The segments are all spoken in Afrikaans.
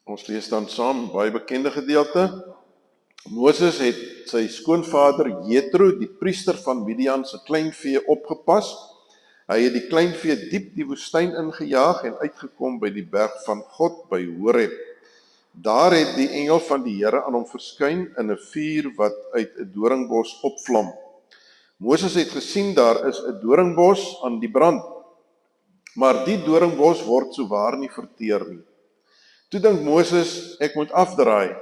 Ons lees dan saam baie bekende gedeelte. Moses het sy skoonvader Jethro, die priester van Midian se kleinvee opgepas. Hy het die kleinvee diep die woestyn ingejaag en uitgekom by die berg van God by Horeb. Daar het die engel van die Here aan hom verskyn in 'n vuur wat uit 'n doringbos opvlam. Moses het gesien daar is 'n doringbos aan die brand, maar die doringbos word sowaar nie verteer nie. Toe dink Moses, ek moet afdraai,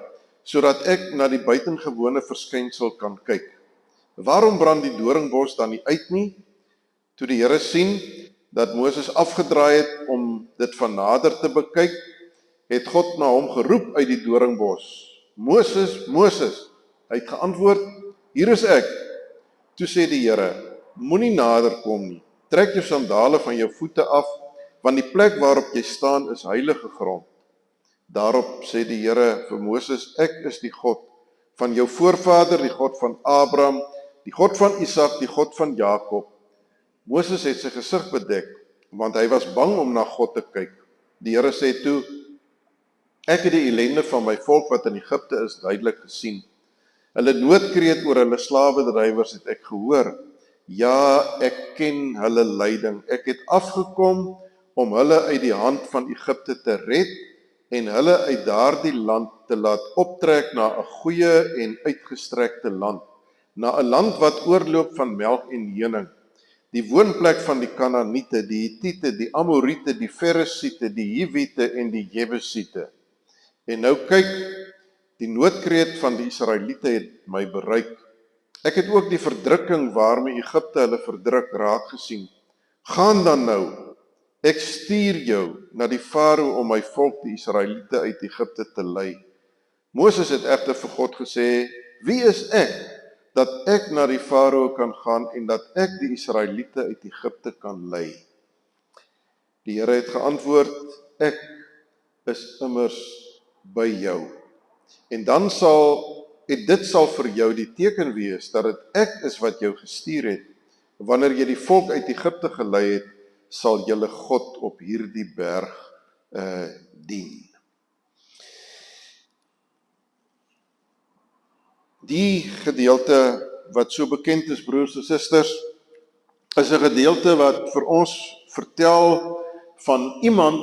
sodat ek na die buitengewone verskynsel kan kyk. Waarom brand die doringbos dan nie uit nie? Toe die Here sien dat Moses afgedraai het om dit van nader te bekyk, het God na hom geroep uit die doringbos. Moses, Moses, hy het geantwoord, hier is ek. Toe sê die Here, moenie nader kom nie, trek jou sandale van jou voete af, want die plek waarop jy staan is heilige grond. Daarop sê die Here vir Moses, ek is die God van jou voorvader, die God van Abraham, die God van Isak, die God van Jakob. Moses het sy gesig bedek, want hy was bang om na God te kyk. Die Here sê toe, ek het die ellende van my volk wat in Egipte is duidelik gesien. Hulle noodkreet oor hulle slawedrywers het ek gehoor. Ja, ek ken hulle lyding. Ek het afgekom om hulle uit die hand van Egipte te red en hulle uit daardie land te laat optrek na 'n goeie en uitgestrekte land, na 'n land wat oorloop van melk en honing, die woonplek van die Kanaaniete, die Hittiete, die Amoriete, die Feresiete, die Hiwiete en die Jebusiete. En nou kyk, die noodkreet van die Israeliete het my bereik. Ek het ook die verdrukking waarmee Egipte hulle verdruk raak gesien. Gaan dan nou, ek stuur jou na die Farao om my volk die Israeliete uit Egipte te lei. Moses het egter vir God gesê, wie is ek, dat ek na die Farao kan gaan en dat ek die Israeliete uit Egipte kan lei? Die Here het geantwoord, ek is immers by jou. En dan dit sal vir jou die teken wees, dat dit ek is wat jou gestuur het. Wanneer jy die volk uit Egipte gelei het, sal julle God op hierdie berg dien. Die gedeelte wat so bekend is, broers en susters, is 'n gedeelte wat vir ons vertel van iemand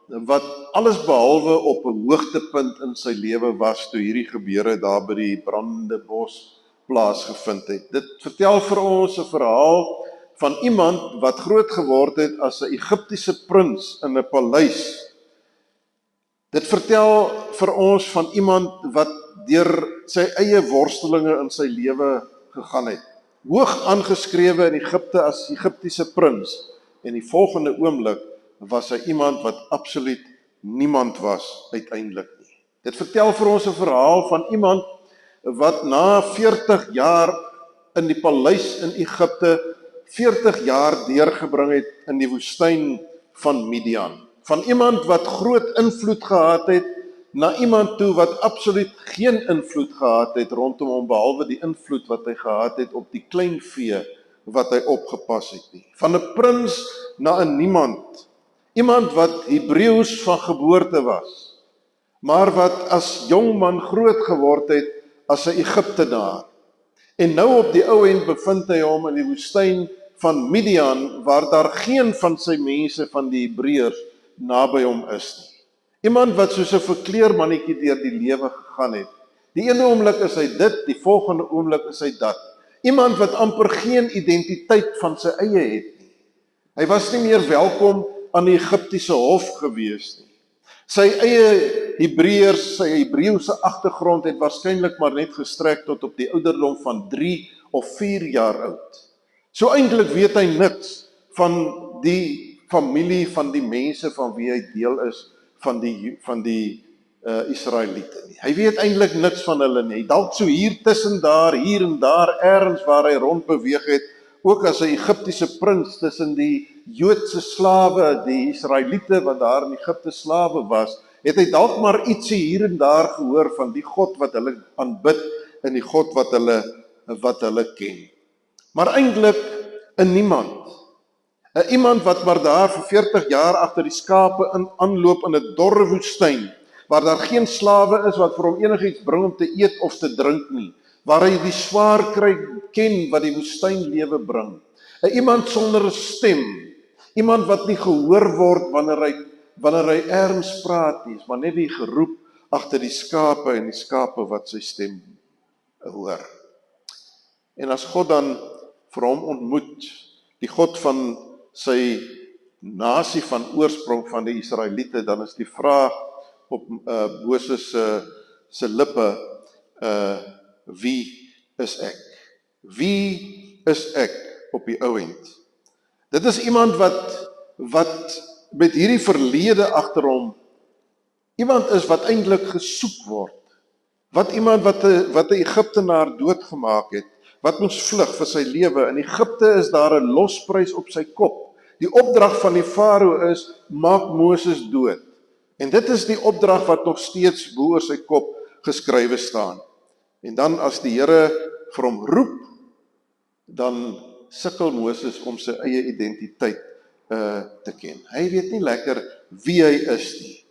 wat alles behalwe op 'n hoogtepunt in sy lewe was toe hierdie gebeure daar by die brandende bos plaasgevind het. Dit vertel vir ons 'n verhaal van iemand wat groot geword het as 'n Egiptiese prins in 'n paleis. Dit vertel vir ons van iemand wat deur sy eie worstelinge in sy lewe gegaan het. Hoog aangeskrewe in Egipte as Egiptiese prins, en die volgende oomblik was hy iemand wat absoluut niemand was uiteindelik nie. Dit vertel vir ons 'n verhaal van iemand wat na 40 jaar in die paleis in Egipte 40 jaar deurgebring het in die woestyn van Midian. Van iemand wat groot invloed gehad het, na iemand toe wat absoluut geen invloed gehad het rondom hom, behalwe die invloed wat hy gehad het op die kleinvee wat hy opgepas het nie. Van 'n prins na 'n niemand. Iemand wat Hebreëus van geboorte was, maar wat as jong man groot geword het as 'n Egiptenaar. En nou op die ou end bevind hy hom in die woestyn van Midian, waar daar geen van sy mense van die Hebreërs naby hom is nie. Iemand wat soos 'n verkleermannetjie deur die lewe gegaan het. Die ene oomblik is hy dit, die volgende oomblik is hy dat. Iemand wat amper geen identiteit van sy eie het nie. Hy was nie meer welkom aan die Egiptiese hof gewees nie. Sy eie Hebreërs, sy Hebreëse agtergrond het waarskynlik maar net gestrek tot op die ouderdom van 3 of 4 jaar oud. So eintlik weet hy niks van die familie, van die mense van wie hy deel is, van die Israeliete nie. Hy weet eintlik niks van hulle nie. Dalk so hier tussen daar, hier en daar, ergens waar hy rond beweeg het, ook as 'n Egiptiese prins tussen die Joodse slawe, die Israeliete wat daar in Egipte slawe was, het hy dalk maar ietsie hier en daar gehoor van die God wat hulle aanbid en die God wat hulle ken. Maar eintlik 'n niemand. Iemand wat maar daar vir 40 jaar agter die skape in aanloop in 'n dorre woestyn, waar daar geen slawe is wat vir hom enigiets bring om te eet of te drink nie, waar hy die swaar kry ken wat die woestynlewe bring. Iemand sonder 'n stem, iemand wat nie gehoor word wanneer hy erns praat nie, maar net die geroep agter die skape en die skape wat sy stem hoor. En as God dan vir hom ontmoet, die God van sy nasie van oorsprong van die Israeliete, dan is die vraag op Moses se lippe, wie is ek? Wie is ek op die ou end? Dit is iemand wat met hierdie verlede agter hom, iemand is wat eintlik gesoek word, wat iemand wat 'n Egiptenaar doodgemaak het, wat moes vlug vir sy lewe. In Egipte is daar 'n losprys op sy kop. Die opdrag van die farao is, maak Moses dood. En dit is die opdrag wat nog steeds bo oor sy kop geskrywe staan. En dan as die Here vir hom roep, dan sukkel Moses om sy eie identiteit te ken. Hy weet nie lekker wie hy is nie.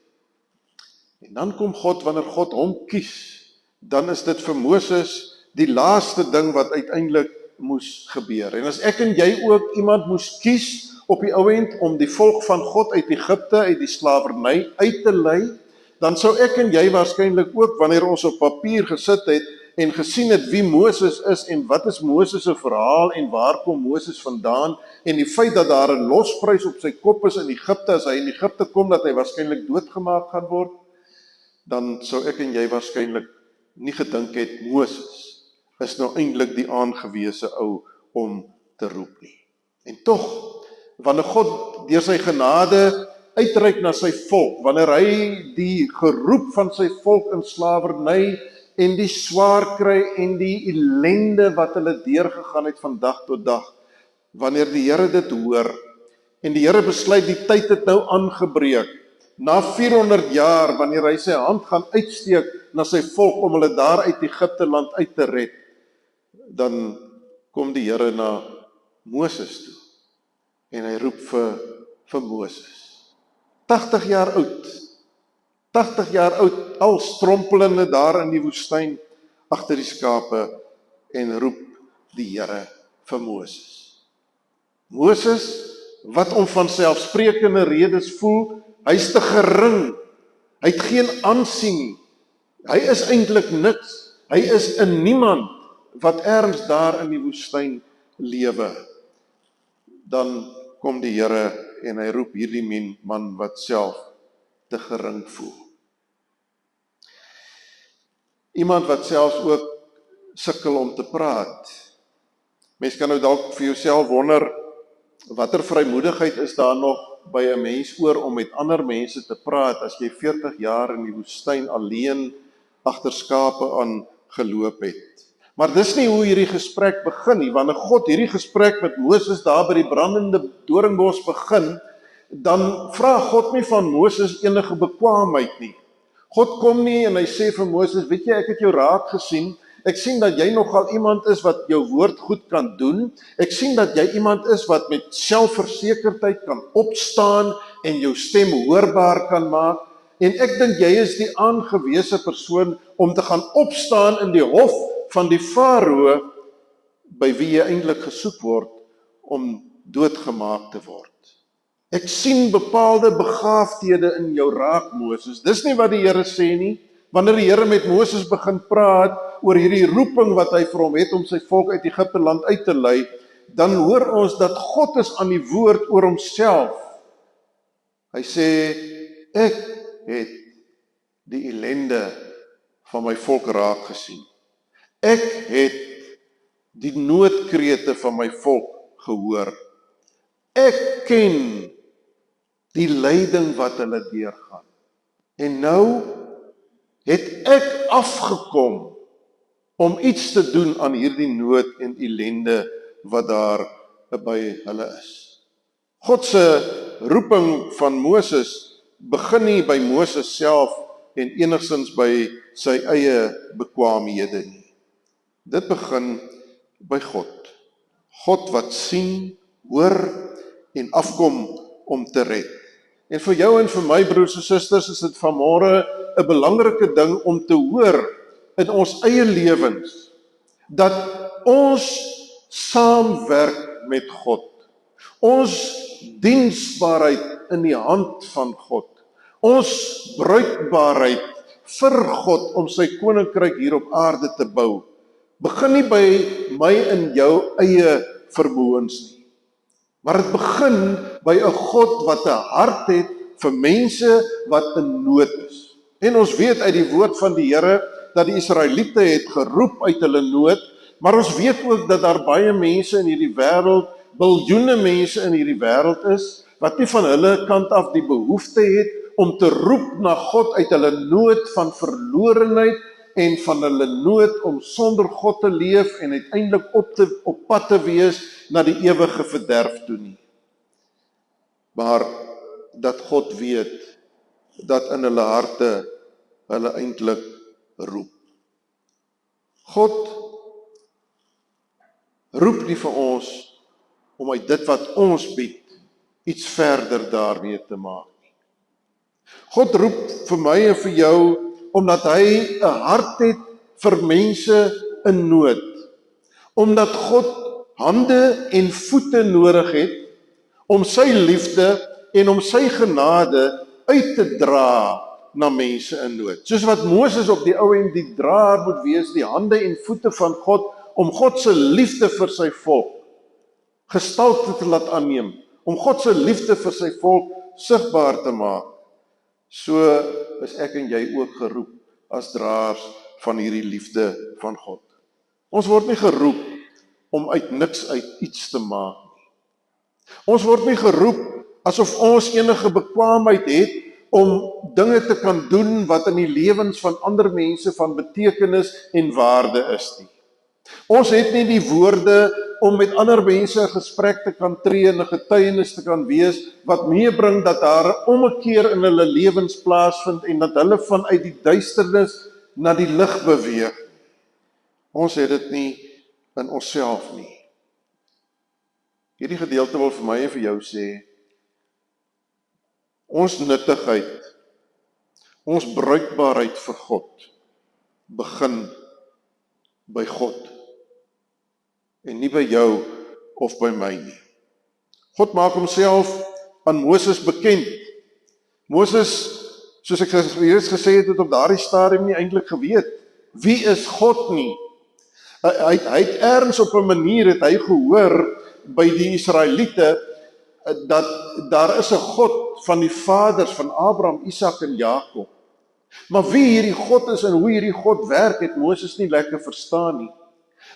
En dan kom God, wanneer God hom kies, dan is dit vir Moses die laaste ding wat uiteindelik moes gebeur. En as ek en jy ook iemand moes kies op die ou end om die volk van God uit Egipte, uit die slawerny uit te lei, dan sou ek en jy waarskynlik ook, wanneer ons op papier gesit het en gesien het wie Moses is en wat is Moses se verhaal en waar kom Moses vandaan, en die feit dat daar 'n losprys op sy kop is in Egipte, as hy in Egipte kom, dat hy waarskynlik doodgemaak gaan word, dan sou ek en jy waarskynlik nie gedink het Moses is nou eintlik die aangewese ou om te roep nie. En tog, wanneer God deur sy genade uitreik na sy volk, wanneer hy die geroep van sy volk in slawerny en die swaar kry en die ellende wat hulle deurgegaan het van dag tot dag, wanneer die Here dit hoor, en die Here besluit die tyd het nou aangebreek, na 400 jaar, wanneer hy sy hand gaan uitsteek na sy volk om hulle daar uit Egipte land uit te red, dan kom die Here na Moses toe, en hy roep vir Moses. 80 jaar oud, al strompelende daar in die woestyn, agter die skape, en roep die Here vir Moses. Moses, wat om van selfsprekende redes voel, hy's te gering, hy het geen aansien nie, hy is eintlik niks, hy is 'n niemand, wat erns daar in die woestyn lewe. Dan kom die Here en hy roep hierdie man wat self te gering voel. Iemand wat selfs ook sukkel om te praat. Mens kan nou dalk vir jouself wonder, watter vrymoedigheid is daar nog by 'n mens oor om met ander mense te praat, as jy 40 jaar in die woestyn alleen agter skape aan geloop het. Maar dis nie hoe hierdie gesprek begin nie. Wanneer God hierdie gesprek met Moses daar by die brandende doringbos begin, dan vra God nie van Moses enige bekwaamheid nie. God kom nie en hy sê vir Moses, weet jy, ek het jou raak gesien, ek sien dat jy nogal iemand is wat jou woord goed kan doen, ek sien dat jy iemand is wat met selfversekerdheid kan opstaan en jou stem hoorbaar kan maak, en ek dink jy is die aangewese persoon om te gaan opstaan in die hof van die farao, by wie jy eintlik gesoek word om doodgemaak te word. Ek sien bepaalde begaafdhede in jou raak, Moses. Dis nie wat die Here sê nie. Wanneer die Here met Moses begin praat oor hierdie roeping wat hy vir hom het om sy volk uit Egipte land uit te lei, dan hoor ons dat God is aan die woord oor homself. Hy sê, ek het die ellende van my volk raak gesien. Ek het die noodkrete van my volk gehoor. Ek ken die lyding wat hulle deurgaan. En nou het ek afgekom om iets te doen aan hierdie nood en ellende wat daar by hulle is. God se roeping van Moses begin nie by Moses self en enigstens by sy eie bekwaamhede nie. Dit begin by God. God wat sien, hoor en afkom om te red. En vir jou en vir my broers en susters is dit vanmôre 'n belangrike ding om te hoor in ons eie lewens, dat ons saamwerk met God. Ons diensbaarheid in die hand van God. Ons bruikbaarheid vir God om sy koninkryk hier op aarde te bou. Begin nie by my en jou eie vermoëns nie. Maar dit begin by 'n God wat 'n hart het vir mense wat in nood is. En ons weet uit die woord van die Here dat die Israeliete het geroep uit hulle nood, maar ons weet ook dat daar baie mense in hierdie wêreld, biljoene mense in hierdie wêreld is, wat nie van hulle kant af die behoefte het om te roep na God uit hulle nood van verlorenheid en van hulle nood om sonder God te leef en uiteindelik op pad te wees na die ewige verderf toe nie. Maar dat God weet dat in hulle harte hulle eintlik roep. God roep nie vir ons om uit dit wat ons bied iets verder daarmee te maak. God roep vir my en vir jou omdat hy 'n hart het vir mense in nood. Omdat God hande en voete nodig het om sy liefde en om sy genade uit te dra na mense in nood. Soos wat Moses op die ou end die draer moet wees, die hande en voete van God, om God se liefde vir sy volk gestalte te laat aanneem, om God se liefde vir sy volk sigbaar te maak. So is ek en jy ook geroep as draers van hierdie liefde van God. Ons word nie geroep om uit niks uit iets te maak nie. Ons word nie geroep asof ons enige bekwaamheid het om dinge te kan doen wat in die lewens van ander mense van betekenis en waarde is nie. Ons het nie die woorde om met ander mense 'n gesprek te kan tree en 'n getuienis te kan wees wat meebring dat daar 'n ommekeer in hulle lewens plaasvind en dat hulle vanuit die duisternis na die lig beweeg. Ons het dit nie in onsself nie. Hierdie gedeelte wil vir my en vir jou sê, ons nuttigheid, ons bruikbaarheid vir God begin by God en nie by jou of by my nie. God maak homself aan Moses bekend. Moses, soos ek reeds gesê het, het op daardie stadium nie eintlik geweet wie is God nie. Hy het ergens op 'n manier het hy gehoor by die Israeliete dat daar is 'n God van die vaders van Abraham, Isak en Jakob. Maar wie hierdie God is en hoe hierdie God werk, het Moses nie lekker verstaan nie.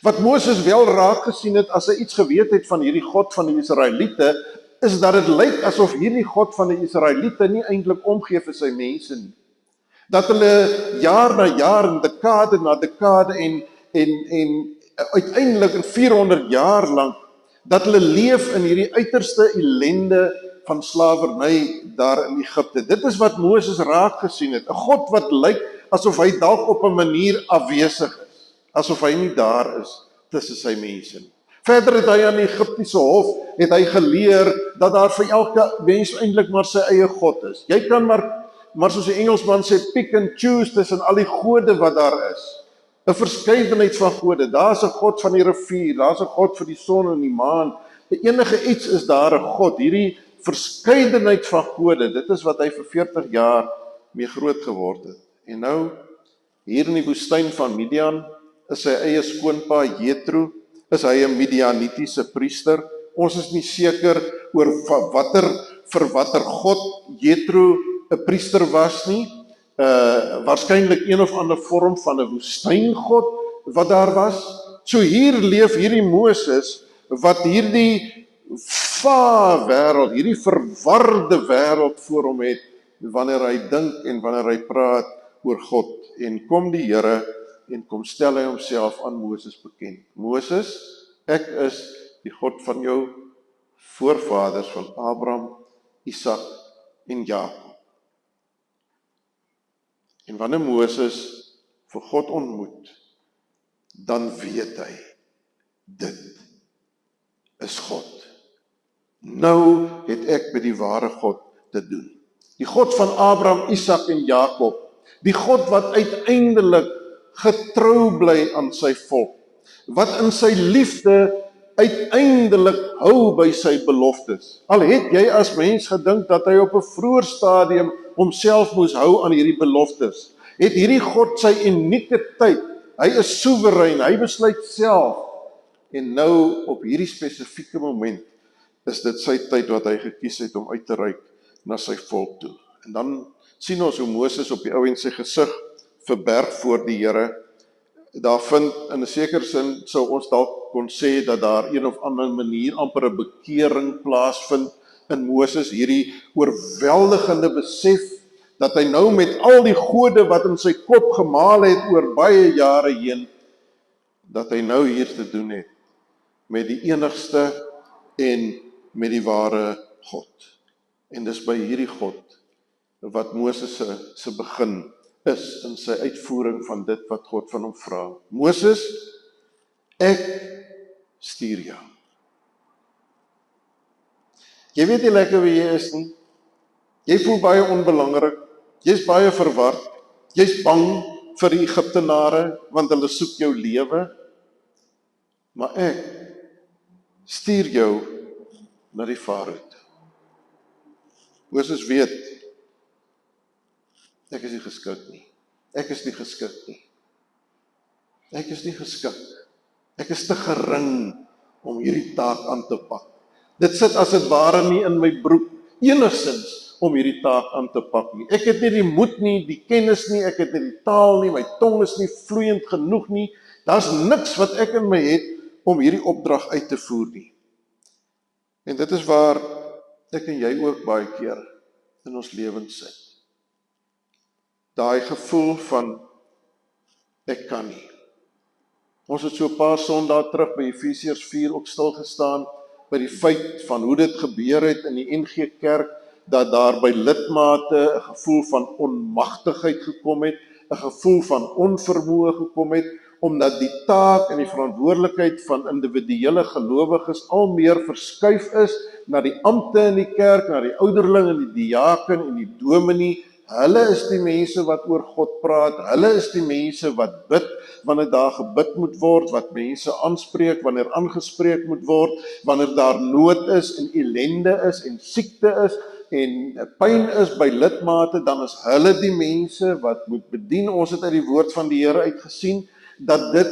Wat Moses wel raak gesien het as hy iets geweet het van hierdie God van die Israeliete, is dat dit lyk asof hierdie God van die Israeliete nie eintlik omgee vir sy mense nie. Dat hulle jaar na jaar en dekade na dekade en uiteindelik in 400 jaar lank dat hulle leef in hierdie uiterste ellende van slawerny daar in Egipte. Dit is wat Moses raak gesien het. 'n God wat lyk asof hy dalk op 'n manier afwesig is, asof hy nie daar is tussen sy mense nie. Verder het hy aan die Egiptiese hof het hy geleer dat daar vir elke mens eintlik maar sy eie God is. Jy kan maar soos die Engelsman sê, pick and choose tussen al die gode wat daar is. 'n verskeidenheid van gode. Daar's 'n God van die rivier, daar's 'n God vir die son en die maan. Enige iets is daar 'n God. Hierdie verskeidenheid van gode, dit is wat hy vir 40 jaar mee groot geword het. En nou, hier in die woestyn van Midian, is sy eie skoonpa Jethro, is hy 'n Midianitiese priester. Ons is nie seker oor vir watter God Jethro 'n priester was nie. Waarskynlik een of ander vorm van 'n woestyngod wat daar was. So hier leef hierdie Moses wat hierdie wêreld, hierdie verwarde wêreld voor hom het wanneer hy dink en wanneer hy praat oor God. En kom die Here en kom stel hy homself aan Moses bekend. Moses, ek is die God van jou voorvaders van Abraham, Isak en Jakob. En wanneer Moses vir God ontmoet, dan weet hy, dit is God. Nou het ek met die ware God te doen. Die God van Abraham, Isak en Jakob, Die God wat uiteindelik getrou bly aan sy volk, wat in sy liefde uiteindelik hou by sy beloftes. Al het jy as mens gedink dat hy op 'n vroeër stadium homself moes hou aan hierdie beloftes, het hierdie God sy unieke tyd, hy is soewerein, hy besluit self, en nou op hierdie spesifieke moment is dit sy tyd wat hy gekies het om uit te reik na sy volk toe. En dan sien ons hoe Moses op die ou en sy gesig verberg voor die Here. Daar vind in 'n sekere sin sou ons dalk kon sê dat daar een of ander manier amper 'n bekering plaasvind in Moses, hierdie oorweldigende besef dat hy nou met al die gode wat in sy kop gemaal het oor baie jare heen, dat hy nou hier te doen het met die enigste en met die ware God. En dis by hierdie God wat Moses se begin is in sy uitvoering van dit wat God van hom vra. Moses, ek stuur jou. Jy weet nie lekker wie jy is nie. Jy voel baie onbelangrik. Jy's baie verward. Jy's bang vir die Egiptenare want hulle soek jou lewe. Maar ek stuur jou na die Farao toe. Moses weet, ek is nie geskik nie. Ek is nie geskik nie. Ek is nie geskik. Ek is te gering om hierdie taak aan te pak. Dit sit as dit ware nie in my broek enigstens om hierdie taak aan te pak nie. Ek het nie die moed nie, die kennis nie, ek het nie die taal nie, my tong is nie vloeiend genoeg nie. Daar's niks wat ek in my het om hierdie opdrag uit te voer nie. En dit is waar ek en jy ook baie keer in ons lewens sit. Daai gevoel van ek kan nie. Ons het so 'n paar Sondae terug by Efesiërs 4 ook stil gestaan by die feit van hoe dit gebeur het in die NG Kerk, dat daar by lidmate 'n gevoel van onmagtigheid gekom het, 'n gevoel van onvermoë gekom het, omdat die taak en die verantwoordelikheid van individuele gelowiges al meer verskuif is na die ampte in die kerk, na die ouderling en die diaken en die dominee. Hulle is die mense wat oor God praat, hulle is die mense wat bid wanneer daar gebid moet word, wat mense aanspreek wanneer aangespreek moet word, wanneer daar nood is en ellende is en siekte is en pyn is by lidmate, dan is hulle die mense wat moet bedien. Ons het uit die woord van die Here uitgesien dat dit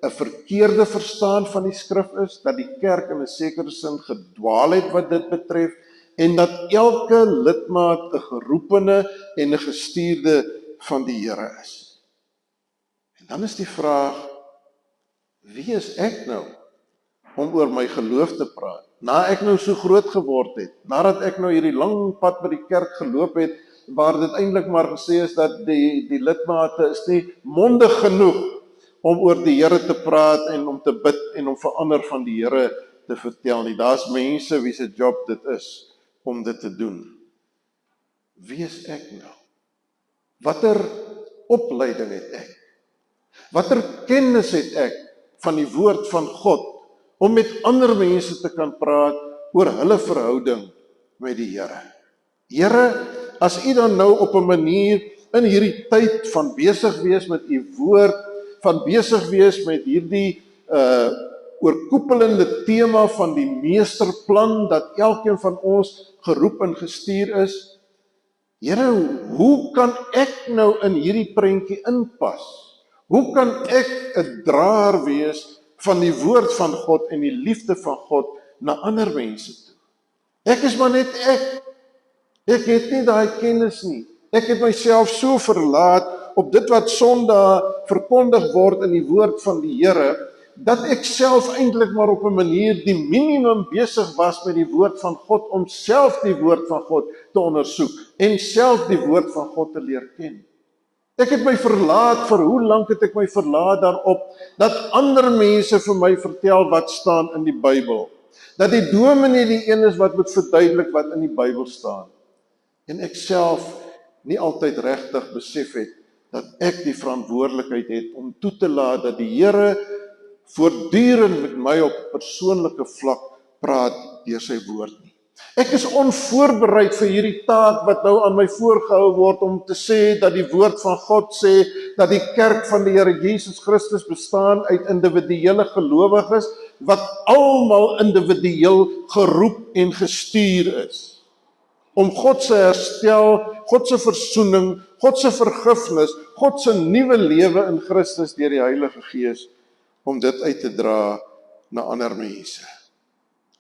'n verkeerde verstaan van die skrif is, dat die kerk in 'n sekere sin gedwaal het wat dit betref, en dat elke lidmaat 'n geroepene en 'n gestuurde van die Here is. En dan is die vraag, wie is ek nou om oor my geloof te praat? Na ek nou so groot geword het, nadat ek nou hierdie lang pad by die kerk geloop het, waar dit eintlik maar gesê is dat die lidmate is nie mondig genoeg om oor die Here te praat en om te bid en om vir ander van die Here te vertel nie. Daar's mense wie se job dit is om dit te doen. Wie is ek nou? Watter opleiding het ek? Watter kennis het ek van die woord van God om met ander mense te kan praat oor hulle verhouding met die Here? Here, as u dan nou op 'n manier in hierdie tyd van besig wees met u woord, van besig wees met hierdie oorkoepelende tema van die meesterplan, dat elkeen van ons geroep en gestuur is. Here, hoe kan ek nou in hierdie prentjie inpas? Hoe kan ek 'n draer wees van die woord van God en die liefde van God na ander mense toe? Ek is maar net ek. Ek het nie daai kennis nie. Ek het myself so verlaat op dit wat Sondag verkondig word in die woord van die Here, dat ek self eintlik maar op 'n manier die minimum besig was met die woord van God, om self die woord van God te ondersoek en self die woord van God te leer ken. Ek het my verlaat, vir hoe lank het ek my verlaat daarop, dat ander mense vir my vertel wat staan in die Bybel. Dat die dominee die een is wat moet verduidelik wat in die Bybel staan. En ek self nie altyd regtig besef het dat ek die verantwoordelikheid het om toe te laat dat die Here voortdurend met my op persoonlike vlak praat deur sy woord nie. Ek is onvoorbereid vir hierdie taak wat nou aan my voorgehou word om te sê dat die woord van God sê dat die kerk van die Here Jesus Christus bestaan uit individuele gelowiges wat almal individueel geroep en gestuur is. Om God se herstel, God se versoening, God se vergifnis, God se nuwe lewe in Christus deur die Heilige Gees, om dit uit te dra na ander mense.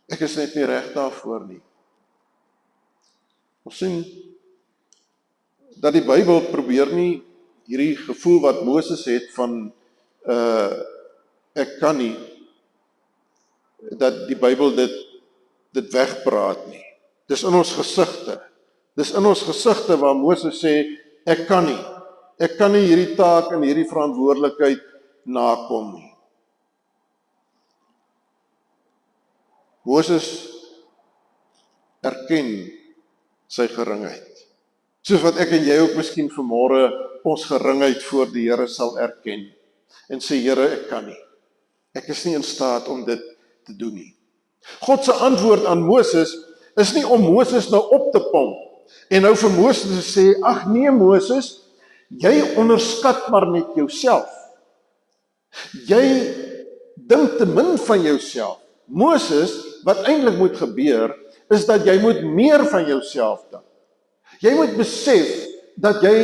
Ek is net nie reg daarvoor nie. Ons sien dat die Bybel probeer nie hierdie gevoel wat Moses het van ek kan nie, dat die Bybel dit wegpraat nie. Dis in ons gesigte. Dis in ons gesigte waar Moses sê ek kan nie. Ek kan nie hierdie taak en hierdie verantwoordelikheid nakom nie. Moses erken sy geringheid. Soos wat ek en jy ook miskien vanmôre ons geringheid voor die Here sal erken en sê Here, ek kan nie. Ek is nie in staat om dit te doen nie. God se antwoord aan Moses is nie om Moses nou op te pomp en nou vir Moses te sê, ag nee Moses, jy onderskat maar net jouself. Jy dink te min van jouself. Moses, wat eintlik moet gebeur, is dat jy moet meer van jouself dink. Jy moet besef dat jy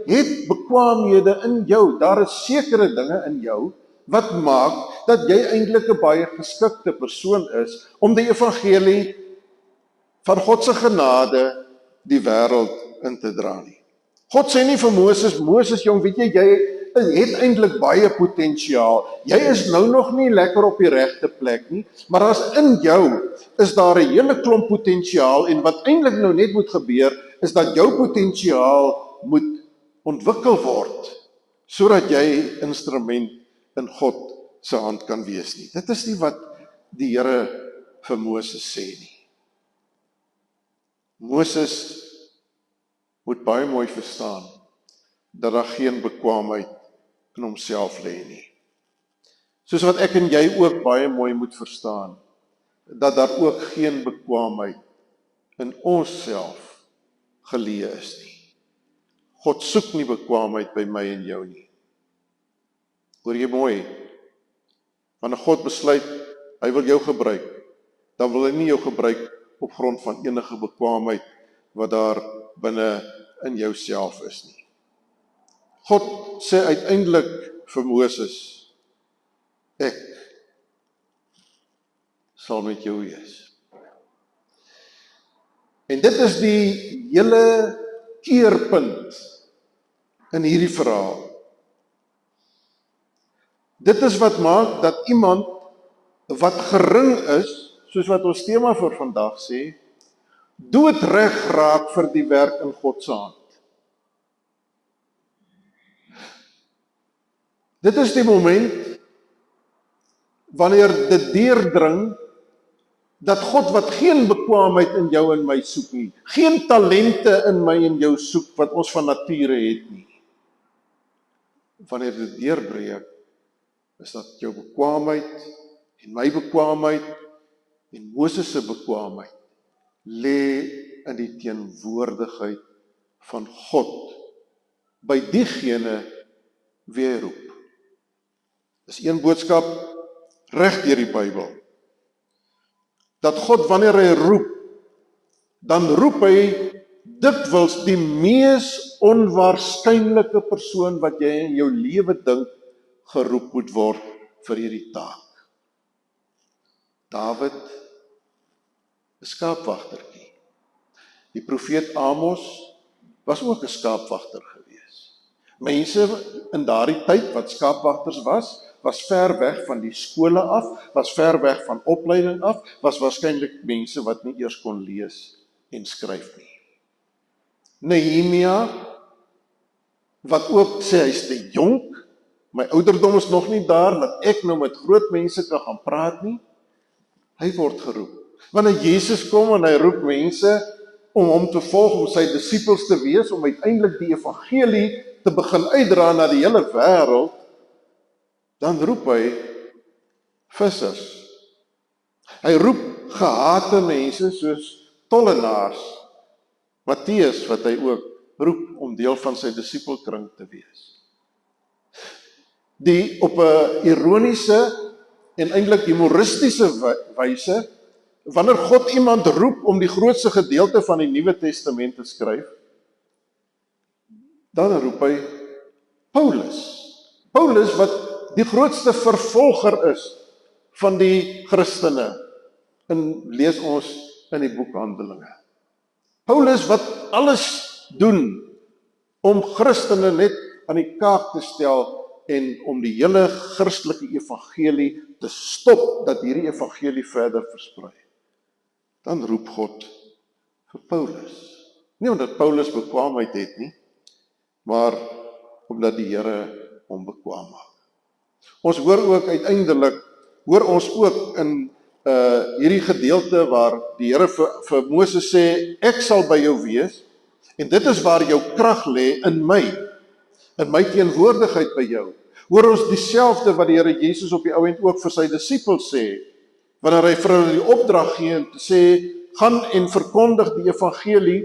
het bekwaamhede in jou. Daar is sekere dinge in jou wat maak dat jy eintlik 'n baie geskikte persoon is om die evangelie van God se genade die wêreld in te dra nie. God sê nie vir Moses jong, weet jy het eintlik baie potensiaal. Jy is nou nog nie lekker op die regte plek nie, maar as in jou is daar 'n hele klomp potensiaal en wat eintlik nou net moet gebeur is dat jou potensiaal moet ontwikkel word sodat jy instrument in God se hand kan wees nie. Dit is nie wat die Here vir Moses sê nie. Moses moet baie mooi verstaan dat daar geen bekwaamheid in homself lê nie. Soos wat ek en jy ook baie mooi moet verstaan dat daar ook geen bekwaamheid in onsself geleë is nie. God soek nie bekwaamheid by my en jou nie. Hoor jy mooi? Wanneer God besluit, hy wil jou gebruik, dan wil hy nie jou gebruik op grond van enige bekwaamheid wat daar binne in jouself is nie. God sê uiteindelik vir Moses, ek sal met jou wees. En dit is die hele keerpunt in hierdie verhaal. Dit is wat maak dat iemand wat gering is, soos wat ons tema vir vandag sê, doodreg raak vir die werk in God se hand. Dit is die moment wanneer dit deurdring dat God wat geen bekwaamheid in jou en my soek nie, geen talente in my en jou soek wat ons van nature het nie. Wanneer dit deurbreek, is dat jou bekwaamheid en my bekwaamheid en Moses se bekwaamheid lê in die teenwoordigheid van God by diegene wie hy roep. Dis een boodskap reg deur die Bybel. Dat God wanneer hy roep, dan roep hy dikwels die mees onwaarskynlike persoon wat jy in jou lewe dink geroep moet word vir hierdie taak. Dawid, 'n skaapwagtertjie. Die profeet Amos was ook 'n skaapwagter gewees. Mense in daardie tyd wat skaapwagters was ver weg van die skole af, was ver weg van opleiding af, was waarskynlik mense wat nie eers kon lees en skryf nie. Nehemia, wat ook sê hy's te jonk, my ouderdom is nog nie daar, dat ek nou met groot mense kan gaan praat nie, hy word geroep. Wanneer Jesus kom en hy roep mense om hom te volg, om sy disippels te wees, om uiteindelik die evangelie te begin uitdra na die hele wêreld, dan roep hy vissers. Hy roep gehate mense soos tollenaars, Matteus wat hy ook roep om deel van sy disipelkring te wees. Die op 'n ironiese en eintlik humoristiese wyse, wanneer God iemand roep om die grootste gedeelte van die Nuwe Testament te skryf, dan roep hy Paulus. Paulus wat die grootste vervolger is van die Christene. En lees ons in die boek Handelinge. Paulus wat alles doen om Christene net aan die kaak te stel en om die hele Christelike evangelie te stop, dat hierdie evangelie verder versprei. Dan roep God vir Paulus. Nie omdat Paulus bekwaamheid het nie, maar omdat die Here hom bekwaam maak. Ons hoor ook uiteindelik, in hierdie gedeelte waar die Here vir Moses sê, ek sal by jou wees, en dit is waar jou krag lê, in my teenwoordigheid by jou. Hoor ons dieselfde wat die Here Jesus op die ou end ook vir sy disippels sê, wanneer hy vir hulle die opdrag gee en te sê, gaan en verkondig die evangelie,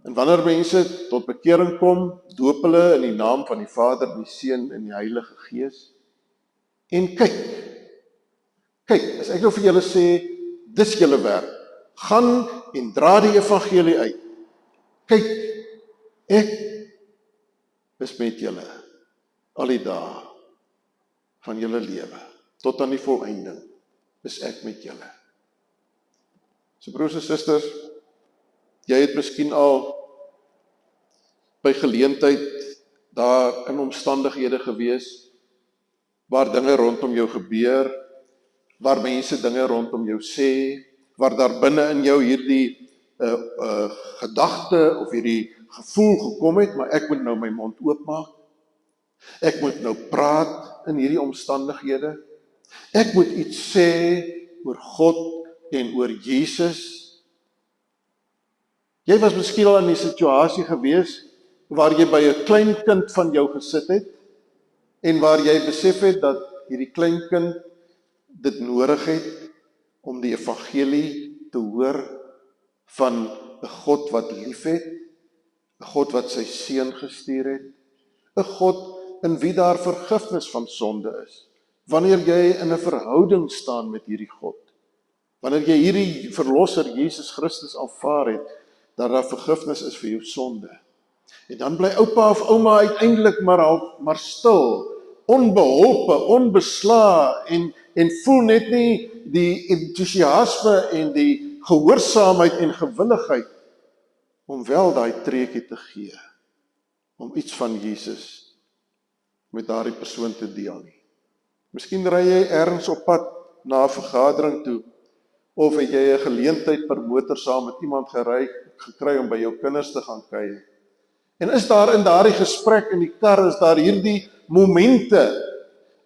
en wanneer mense tot bekering kom, doop hulle in die naam van die Vader, die Seun en die Heilige Gees, en kyk, as ek nou vir julle sê, dis julle werk, gaan en dra die evangelie uit, kyk, ek is met julle, al die dae van julle lewe, tot aan die volëinding, is ek met julle. So broers en susters, jy het miskien al by geleentheid daar in omstandighede gewees, waar dinge rondom jou gebeur, waar mense dinge rondom jou sê, waar daar binne in jou hierdie gedagte of hierdie gevoel gekom het, maar ek moet nou my mond oopmaak, ek moet nou praat in hierdie omstandighede, ek moet iets sê oor God en oor Jesus. Jy was miskien al in die situasie gewees, waar jy by 'n klein kind van jou gesit het, en waar jy besef het dat hierdie klein kind dit nodig het om die evangelie te hoor van 'n God wat liefhet, 'n God wat sy seun gestuur het, 'n God in wie daar vergifnis van sonde is. Wanneer jy in 'n verhouding staan met hierdie God, wanneer jy hierdie verlosser Jesus Christus aanvaar het, dat daar vergifnis is vir jou sonde. En dan bly oupa of ouma uiteindelik maar stil, onbeholpe, onbeslaa en voel net nie die entoesiasme en die gehoorsaamheid en gewilligheid om wel daai treukie te gee, om iets van Jesus met daardie persoon te deel nie. Miskien ry jy ergens op pad na 'n vergadering toe, of het jy 'n geleentheid per motor saam met iemand gekry om by jou kinders te gaan kuier. En is daar in daardie gesprek in die kar, is daar hierdie momente,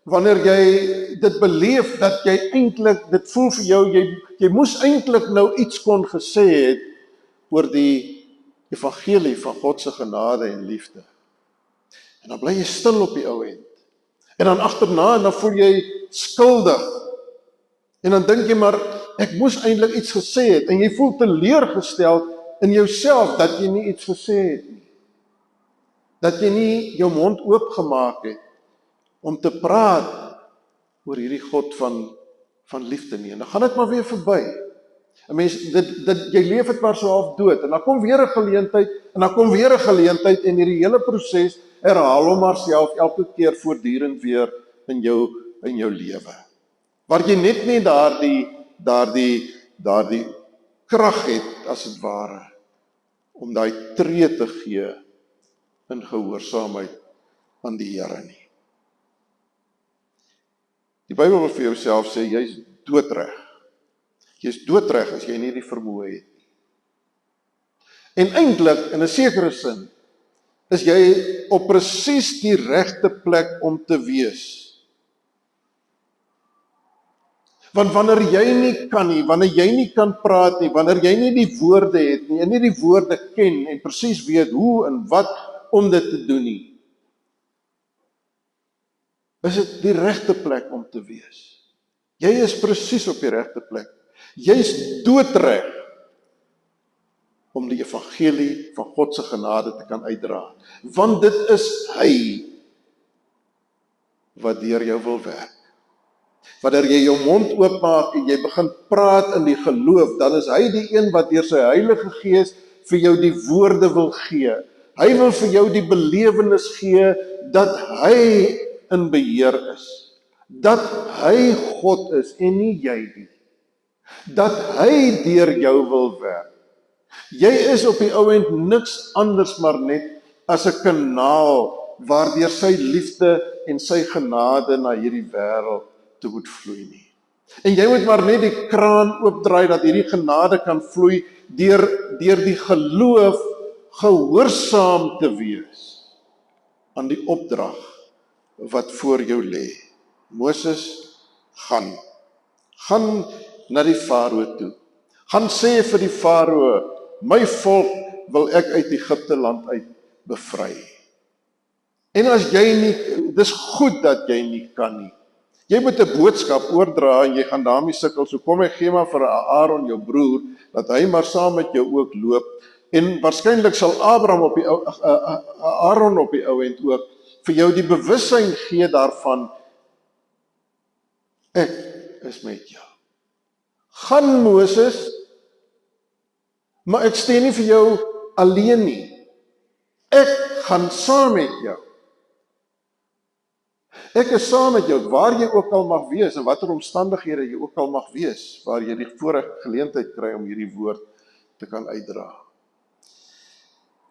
wanneer jy dit beleef, dat jy eintlik, dit voel vir jou, jy moes eintlik nou iets kon gesê het, oor die evangelie van God se genade en liefde. En dan bly jy stil op die ou end. En dan agterna, en dan voel jy skuldig. En dan dink jy maar, ek moes eintlik iets gesê het, en jy voel teleurgestel in jouself, dat jy nie iets gesê het nie. Dat jy nie jou mond oopgemaak het, om te praat oor hierdie God van liefde nie. En dan gaan dit maar weer verby. 'n Mens, jy leef dit maar so half dood, en dan kom weer 'n geleentheid, en dan kom weer 'n geleentheid, en hierdie hele proses herhaal hom maar self elke keer voortdurend weer in jou lewe. Waar jy net nie daardie krag het, as dit ware, om daai tree te gee in gehoorsaamheid aan die Here nie. Die Bybel wil vir jouself sê, jy's doodreg. Jy's doodreg as jy nie die vermoë het nie. En eintlik, in 'n sekere sin, is jy op presies die regte plek om te wees. Want wanneer jy nie kan nie, wanneer jy nie kan praat nie, wanneer jy nie die woorde het nie, en nie die woorde ken, en presies weet hoe en wat om dit te doen nie, is dit die regte plek om te wees. Jy is presies op die regte plek. Jy's doodreg om die evangelie van God se genade te kan uitdra. Want dit is hy wat deur jou wil werk. Wanneer jy jou mond oopmaak en jy begin praat in die geloof, dan is hy die een wat deur sy Heilige Gees vir jou die woorde wil gee. Hy wil vir jou die belewenis gee dat hy in beheer is. Dat hy God is en nie jy nie. Dat hy deur jou wil werk. Jy is op die ou end niks anders maar net as 'n kanaal waardeur sy liefde en sy genade na hierdie wêreld toe moet vloei nie. En jy moet maar net die kraan oopdraai dat hierdie genade kan vloei deur die geloof gehoorsaam te wees aan die opdrag wat voor jou lê. Moses, gaan na die farao toe. Gaan sê vir die farao, my volk wil ek uit Egipte land uit bevry. En as jy nie, dis goed dat jy nie kan nie. Jy moet 'n boodskap oordra en jy gaan daarmee sukkel, so kom ek gee maar vir Aaron jou broer, dat hy maar saam met jou ook loop, en waarskynlik sal Aaron op die ou end ook, vir jou die bewussyn gee daarvan, ek is met jou. Gaan Moses, maar ek steun nie vir jou alleen nie. Ek gaan saam met jou. Ek is saam met jou, waar jy ook al mag wees, en watter omstandighede jy ook al mag wees, waar jy die voorreg geleentheid kry om hierdie woord te kan uitdra.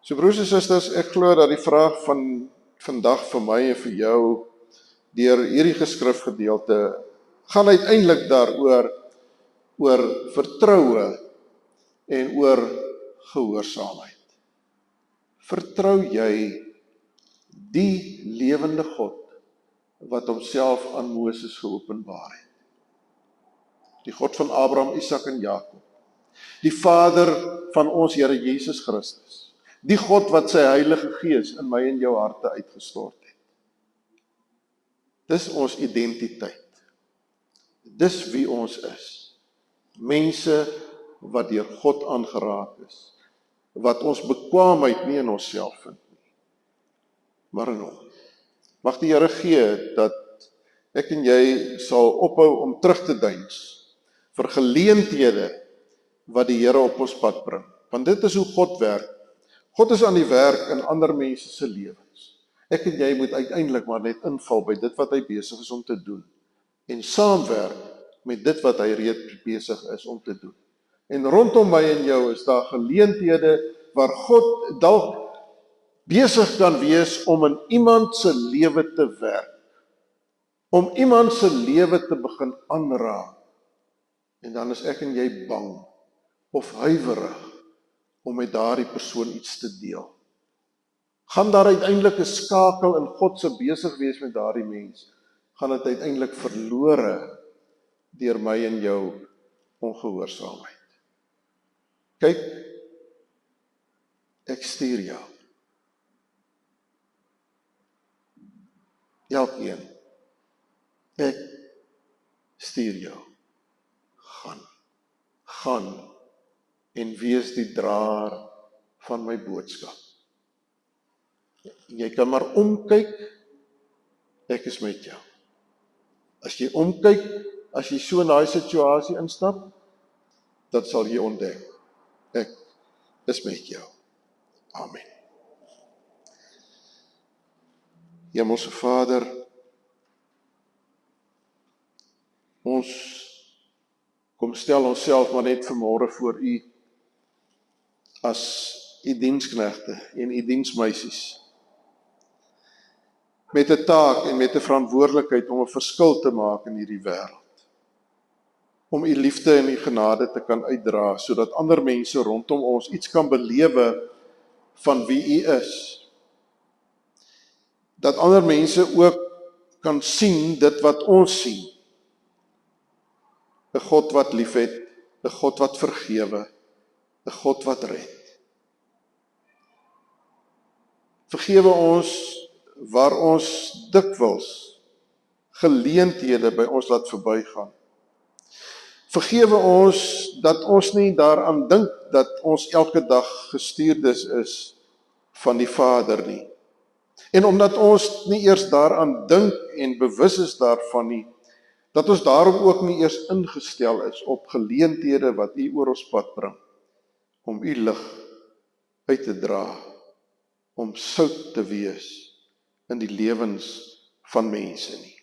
So broers en susters, ek glo dat die vraag van vandag vir my en vir jou, deur hierdie geskrifgedeelte, gaan uiteindelik daaroor, oor vertroue en oor gehoorsaamheid. Vertrou jy die lewende God wat homself aan Moses geopenbaar het? Die God van Abraham, Isak en Jakob. Die Vader van ons Here Jesus Christus. Die God wat sy Heilige Gees in my en jou harte uitgestort het. Dis ons identiteit. Dis wie ons is. Mense wat deur God aangeraak is. Wat ons bekwaamheid nie in onsself vind nie, maar in hom. Mag die Here gee dat ek en jy sal ophou om terug te deins vir geleenthede wat die Here op ons pad bring. Want dit is hoe God werk. God is aan die werk in ander mense se lewens. Ek en jy moet uiteindelik maar net inval by dit wat hy besig is om te doen. En saamwerk met dit wat hy reeds besig is om te doen. En rondom my en jou is daar geleenthede waar God dalk besig kan wees om in iemand se lewe te werk. Om iemand se lewe te begin aanraak. En dan is ek en jy bang of huiwerig om met daardie persoon iets te deel. Gaan daar uiteindelik 'n skakel in God se besig wees met daardie mens? Gaan dit uiteindelik verlore deur my en jou ongehoorsaamheid? Kyk, ek stuur jou. Elkeen. Ek stuur jou. Gaan en wees die draer van my boodskap. Jy kan maar omkyk, ek is met jou. As jy omkyk, as jy so in daai situasie instap, dan sal jy ontdek, ek is met jou. Amen. Hemelse Vader, ons kom stel onsself maar net vanmôre voor U as U diensknegte en U diensmeisies, met 'n taak en met 'n verantwoordelikheid om 'n verskil te maak in hierdie wêreld. Om U liefde en U genade te kan uitdra, sodat ander mense rondom ons iets kan belewe van wie U is. Dat ander mense ook kan sien dit wat ons sien. 'n God wat liefhet, 'n God wat vergewe, 'n God wat red. Vergewe ons waar ons dikwels geleenthede by ons laat verbygaan. Vergewe ons dat ons nie daaraan dink dat ons elke dag gestuurdes is van die Vader nie. En omdat ons nie eers daaraan dink en bewus is daarvan nie, dat ons daarom ook nie eers ingestel is op geleenthede wat U oor ons pad bring, om U lig uit te dra, om sout te wees in die lewens van mense nie.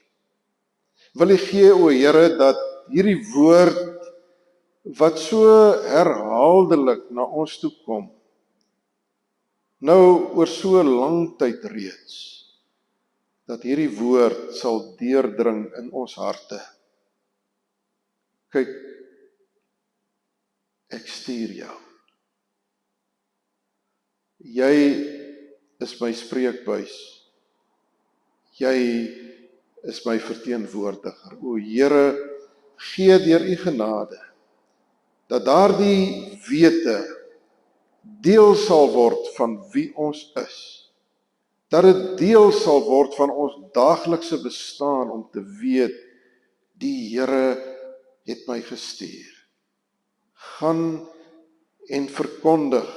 Wil U gee, o Here, dat hierdie woord wat so herhaaldelik na ons toe kom, nou oor so lang tyd reeds, dat hierdie woord sal deurdring in ons harte. Kyk, ek stuur jou. Jy is my spreekbuis. Jy is my verteenwoordiger. O Here, gee deur U genade, dat daardie wete deel sal word van wie ons is. Dat dit deel sal word van ons daaglikse bestaan om te weet, die Here het my gestuur. Gaan en verkondig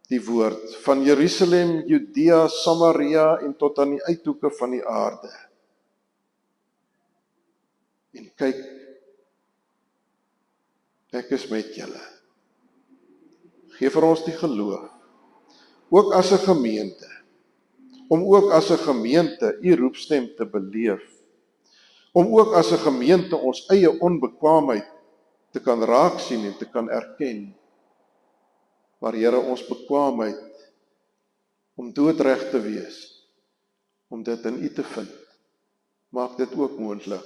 die woord van Jerusalem, Judea, Samaria en tot aan die uithoeke van die aarde. En kyk, ek is met julle. Geef vir ons die geloof, ook as 'n gemeente, om ook as 'n gemeente U roepstem te beleef, om ook as 'n gemeente ons eie onbekwaamheid te kan raak sien en te kan erken, maar Here, ons bekwaamheid om doodreg te wees, om dit in U te vind, maak dit ook moontlik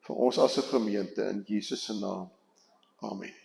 vir ons as 'n gemeente in Jesus se naam. Amen.